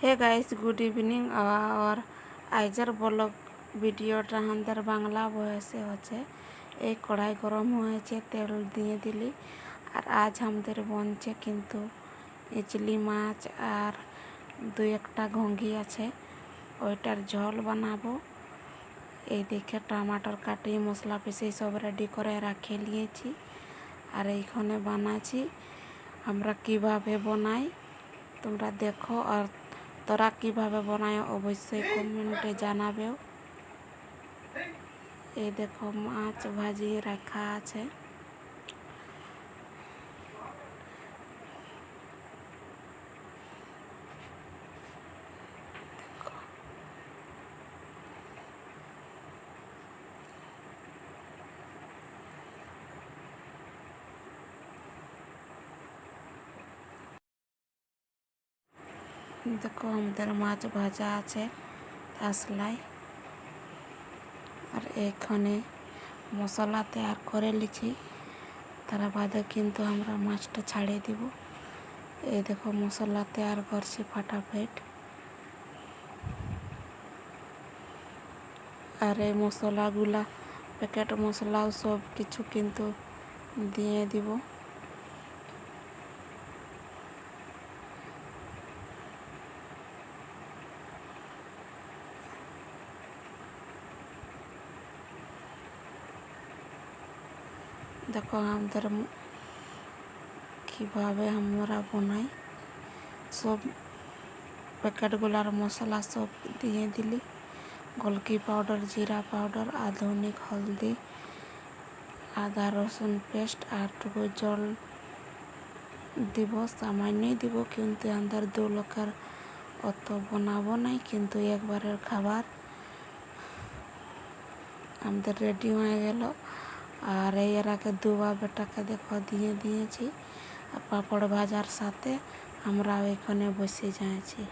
হে guys, good evening. আর আইজার blog ভিডিওটা আমাদের বাংলা বয়সে হচ্ছে। এই কড়াই গরম হয়েছে, তেল দিয়ে দিলি। আর আজ আমাদের বনছে কিন্তু ইচলি মাছ আর দুই একটা ঘঙ্গি আছে, ওইটার ঝোল বানাবো। এইদিকে টমাটোর কাটি মশলা পিষে সব রেডি করে রাখে নিয়েছি। আর এইখানে বানাচ্ছি। আমরা কিভাবে বানাই তোমরা দেখো, আর তোরা কিভাবে বানায় অবশ্যই কমেন্টে জানাবে। এই দেখো মাছ ভাজি রাখা আছে। দেখো আমাদের মাছ ভাজা আছে তাসলাই। আর এখানে মশলা তৈরি করে লিছি, তার বাদে কিন্তু আমরা মাছটা ছাড়িয়ে দিব। এই দেখো মশলা তৈরি করছি ফাটাফাট। আর এই মশলাগুলা প্যাকেট মশলাও সব কিছু কিন্তু দিয়ে দিব। দেখো আমাদের কিভাবে আমরা বানাই, সব প্যাকেটগুলার মশলা সব দিয়ে দিলি। গোলকি পাউডার, জিরা পাউডার, আধুনিক হলদি, আদা রসুন পেস্ট আর টুকু জল দিব, সামান্যই দিব, কিন্তু আমাদের 2 লোকের অত বানাবো নাই, কিন্তু একবারের খাবার। আমাদের রেডি হয়ে গেল। আর এর আগে দুবা বেটাকে দেখো দিয়ে দিয়েছি পাঁপড় ভাজার সাথে। আমরা এখানে বসে যাচ্ছি।